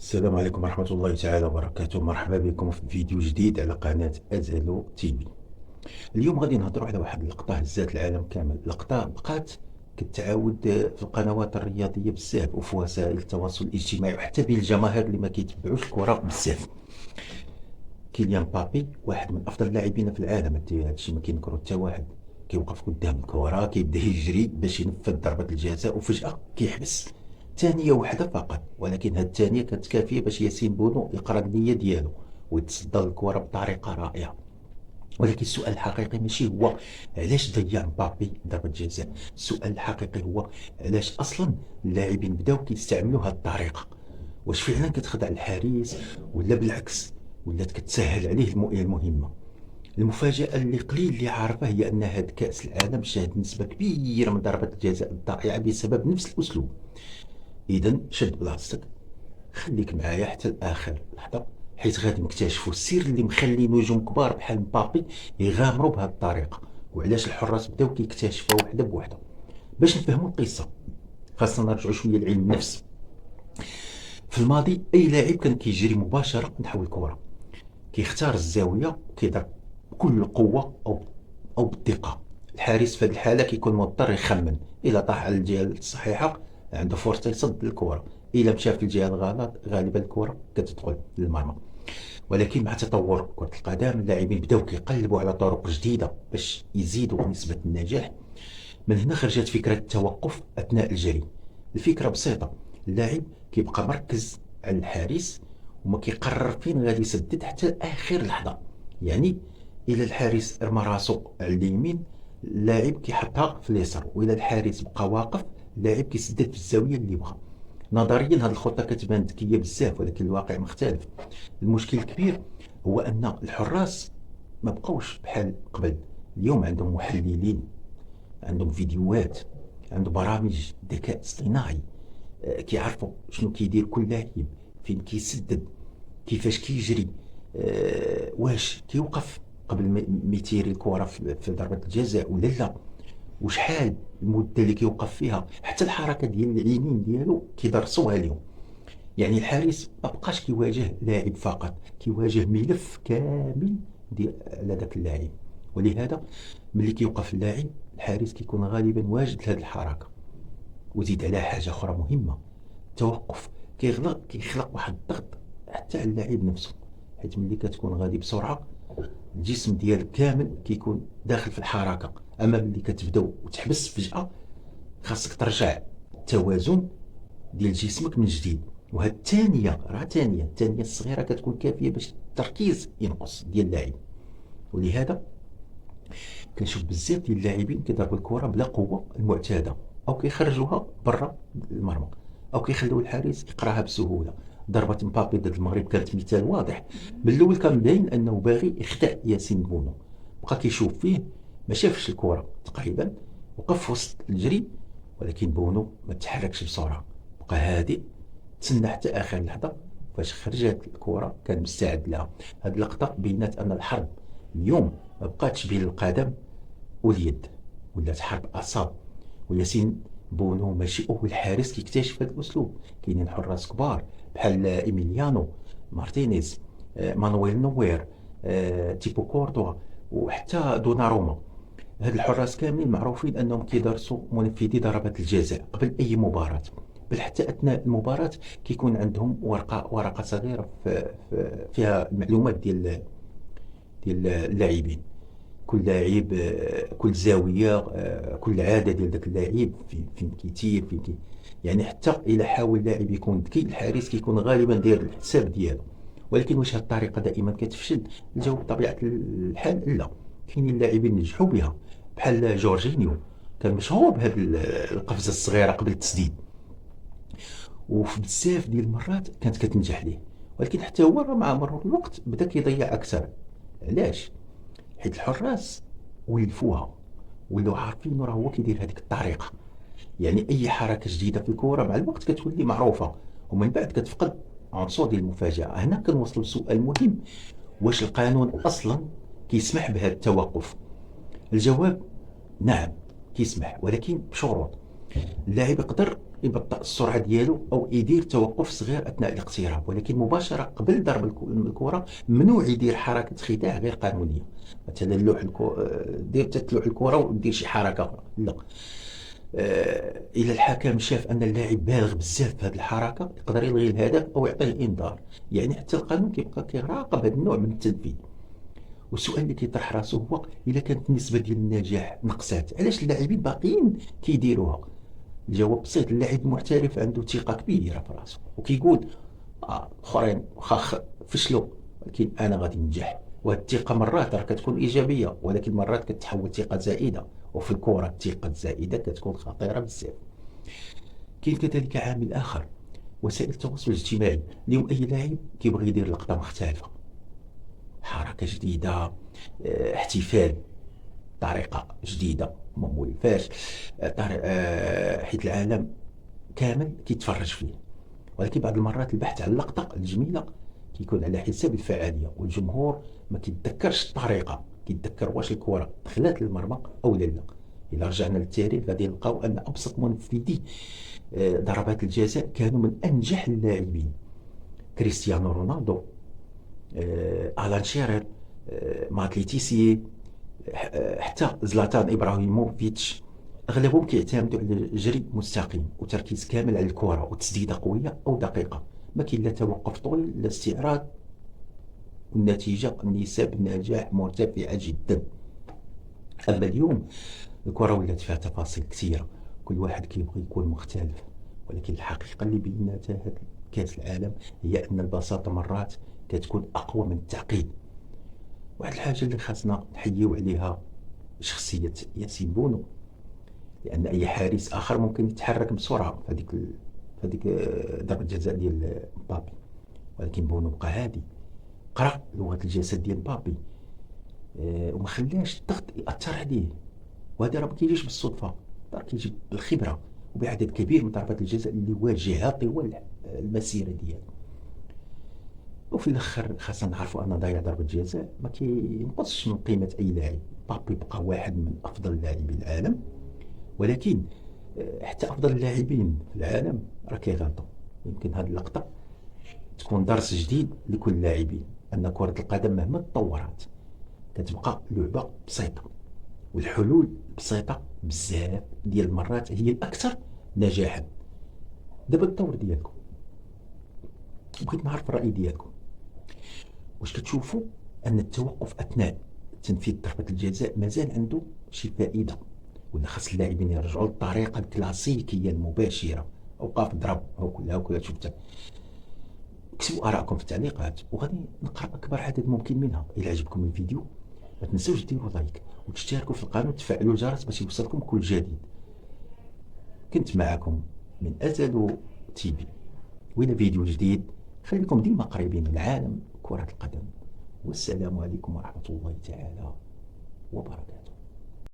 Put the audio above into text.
السلام عليكم ورحمة الله تعالى وبركاته. مرحبا بكم في فيديو جديد على قناة أزالو تي في. اليوم غادي نهضروا على واحد اللقطة هزات العالم كامل. لقطة بقات كتعاود في القنوات الرياضية بزاف وفي وسائل التواصل الاجتماعي وحتى بين الجماهير اللي ما كيتبعوش الكرة بزاف. كيليان بابي واحد من أفضل اللاعبين في العالم، هادشي ما كينكرو حتى واحد. كيوقف قدام الكرة كيبدا يجري باش ينفذ ضربة الجزاء وفجأة كيحبس. ثانية واحدة فقط، ولكن هاد الثانية كانت كافية باش ياسين بونو يقرا النية ديالو ويتصدى للكرة بطريقة رائعة. ولكن السؤال الحقيقي ماشي هو علاش ضيع مبابي ضربة جزاء، السؤال الحقيقي هو علاش أصلا اللاعبين بداو كيستعملوا هاد الطريقة. واش فعلا كتخدع الحارس ولا بالعكس ولات كتسهل عليه المهمة؟ المفاجأة اللي قليل اللي عارفه هي أن هاد كأس العالم شهد نسبة كبيرة من ضربات الجزاء الضائعة بسبب نفس الأسلوب. إذا شد بلاصتك، خليك معايا حتى لآخر لحظة، حيت غادي نكتشفوا السر اللي مخلي نجوم كبار بحال مبابي يغامروا بهذه الطريقة، وعلاش الحراس بداو كيكتشفوا وحده بوحده. باش نفهموا القصة خاصنا نرجعوا شوية لعلم النفس. في الماضي أي لاعب كان كيجري مباشرة نحو الكرة، كيختار الزاوية وكيضرب بكل القوة أو بالدقة. الحارس في هذه الحالة كيكون مضطر يخمن، إلا طاح على الجهة الصحيحة عنده فرصة يصد الكرة، إلا مشى في الجهة الغلط غالبا الكرة كتدخل للمرمى. ولكن مع تطور كرة القدم اللاعبين بداو كيقلبوا على طرق جديدة باش يزيدوا نسبة النجاح. من هنا خرجت فكرة التوقف أثناء الجري. الفكرة بسيطة، اللاعب كيبقى مركز على الحارس وما كيقرر فين غادي يسدد حتى آخر لحظة. يعني إلا الحارس رمى راسو على اليمين اللاعب كيحطها في اليسار، وإلا الحارس بقى واقف اللاعب كيسدد في الزاوية اللي بغا. نظريا هذه الخطة كتبان ذكية بزاف، ولكن الواقع مختلف. المشكل الكبير هو أن الحراس ما بقوش بحال قبل. اليوم عندهم محللين، عندهم فيديوهات، عندهم برامج ذكاء اصطناعي، كيعرفوا شنو كيدير كل لاعب، فين كيسدد، كيفاش كيجري، واش كيوقف قبل ما يتيري الكره في ضربه الجزاء ولا لا، وشحال المده اللي كيوقف فيها، حتى الحركه ديال العينين ديالو كيدرسوها اليوم. يعني الحارس ما بقاش كيواجه لاعب فقط، كيواجه ملف كامل ديال على ذاك اللاعب. ولهذا ملي كيوقف اللاعب الحارس كيكون غالبا واجد لهذه الحركه. وزيد على حاجه اخرى مهمه، التوقف كيخلق واحد الضغط حتى على اللاعب نفسه، حيت ملي كتكون غادي بسرعه الجسم ديالك كامل كيكون داخل في الحركه. اما ملي كتبداو وتحبس فجاه خاصك ترجع التوازن ديال جسمك من جديد. وهاد الثانيه راه الثانيه الصغيره كتكون كافيه باش التركيز ينقص ديال اللاعب. ولهذا كنشوف بزاف ديال اللاعبين كيضربوا الكره بلا قوه المعتاده، او كيخرجوها برا المرمى، او كيخليو الحارس يقراها بسهوله. ضربه مبابي ضد المغرب كانت مثال واضح. من الاول كان باين انه باغي يخدع ياسين بونو، بقى كيشوف فيه ما شافش الكره تقريبا، وقف في وسط الجري، ولكن بونو ما تحركش بسرعه، بقى هادئ، تسنى حتى اخر لحظه. فاش خرجت الكره كان مستعد لها. هذه اللقطه بينات ان الحرب اليوم ما بقاتش بين القدم واليد، ولات حرب اعصاب. وياسين بونو ماشي اول حارس كيكتشف هذا الاسلوب، كاينين حراس كبار بحال ايميليانو مارتينيز، مانويل نوير، تيبو كورتوا، وحتى دوناروما. هاد الحراس كاملين معروفين انهم كيدرسوا منفذي ضربات الجزاء قبل اي مباراه، بل حتى اثناء المباراه كيكون عندهم ورقه صغيره فيها المعلومات ديال اللاعبين. كل لاعب، كل زاويه، كل عاده ديال داك اللاعب، فين كيتير، يعني حتى الا حاول اللاعب يكون ذكي الحارس كيكون غالبا داير الحساب ديالو. ولكن واش هاد الطريقه دائما كتفشل؟ الجواب بطبيعه الحال لا. كاينين لاعبين نجحوا بها بحال جورجينيو، كان مشهور بهذه القفزه الصغيره قبل التسديد، وفي بزاف ديال المرات كانت كتنجح ليه. ولكن حتى هو مع مرور الوقت بدا كيضيع اكثر. علاش؟ حيت الحراس ولفوها، ولاو عارفين راه هو كيدير هذيك الطريقه. يعني اي حركه جديده في الكره مع الوقت كتولي معروفه، ومن بعد كتفقد عنصر ديال المفاجاه. هنا كنوصلوا لسؤال مهم، واش القانون اصلا كيسمح بهذا التوقف؟ الجواب نعم كيسمح، ولكن بشروط. اللاعب يقدر يبطئ السرعه ديالو او يدير توقف صغير اثناء الاقتراب، ولكن مباشره قبل ضرب الكره ممنوع يدير حركه خداع غير قانونيه. مثلا دير تتلوح الكره ودير شي حركه اخرى، لا. الى الحكم شاف ان اللاعب بالغ بزاف في هذه الحركه يقدر يلغي الهدف او يعطيه انذار. يعني حتى القانون كيبقى كيراقب هذا النوع من التنفيذ. والسؤال اللي كيطرح راسو هو الا كانت النسبه ديال النجاح نقصات، علاش اللاعبين باقيين كيديروها؟ الجواب بسيط: اللاعب المحترف عنده ثقه كبيره في راسه وكيقول اخرين واخا فشلوا ولكن انا غادي ننجح. وهذه الثقه مرات راه كتكون ايجابيه، ولكن مرات كتحول ثقه زائده، وفي الكره الثقه الزائده كتكون خطيره بزاف. كاين كذلك عامل اخر: وسائل التواصل الاجتماعي. اليوم اي لاعب كيبغي يدير لقطه مختلفه، حركه جديده، احتفال طريقه جديده ما مولفاش، حيت العالم كامل كيتفرج فيه. ولكن بعض المرات البحث عن اللقطه الجميله كيكون على حساب الفعاليه، والجمهور ما كيتذكرش الطريقه، كيتذكر واش الكره دخلت للمرمى او لا. الا رجعنا للتاريخ غادي نلقاو ان ابسط منفذي ضربات الجزاء كانوا من انجح اللاعبين: كريستيانو رونالدو، الان شيرر، ماتليتيسي، حتى زلاتان ابراهيموفيتش. اغلبهم كيعتمدوا على جري مستقيم وتركيز كامل على الكره وتسديده قويه او دقيقه، ما كاين لا توقف طويل لا استعراض، والنتيجه نسب النجاح مرتفعه جدا. اما اليوم الكره ولات فيها تفاصيل كثيره، كل واحد كيبغي يكون مختلف، ولكن الحقيقه اللي بيناتها هذا كاس العالم هي ان البساطه مرات كتكون اقوى من التعقيد. واحد الحاجه اللي خاصنا نحييو عليها شخصيه ياسين بونو، لان اي حارس اخر ممكن يتحرك بسرعه في هذيك ضربه الجزاء ديال مبابي، ولكن بونو بقى هادي، قرا لغه الجسد ديال مبابي، وما خلاش الضغط ياثر عليه. وهذا راه ما كيجيش بالصدفه، راه كيجي بالخبره وبعدد كبير من ضربات الجزاء اللي واجهها طوال المسيره ديالو. وفي الاخر خاصنا نعرفوا ان ضياع ضربه جزاء ما كينقصش من قيمه اي لاعب. بابي بقى واحد من افضل لاعبي العالم، ولكن حتى افضل اللاعبين في العالم راه كيغلطوا. يمكن هذه اللقطه تكون درس جديد لكل اللاعبين ان كره القدم مهما تطورت كتبقى لعبه بسيطه، والحلول بسيطه بزاف ديال المرات هي الاكثر نجاحا. دابا الدور ديالكم، بغيت نعرف الراي ديالكم. واش كتشوفوا ان التوقف اثناء تنفيذ ضربه الجزاء مازال عنده شي فائده، ولا خاص اللاعبين يرجعوا للطريقه الكلاسيكيه المباشره: اوقف ضرب هاكلا شفتها؟ اكتبوا ارائكم في التعليقات وغادي نقرا اكبر عدد ممكن منها. الى عجبكم الفيديو ما تنسوش ديروا لايك وتشتركوا في القناه وتفعلوا الجرس باش يوصلكم كل جديد. كنت معكم من أزلو تي في، والى فيديو جديد خليكم ديما قريبين من عالم كرة القدم. والسلام عليكم ورحمة الله تعالى وبركاته.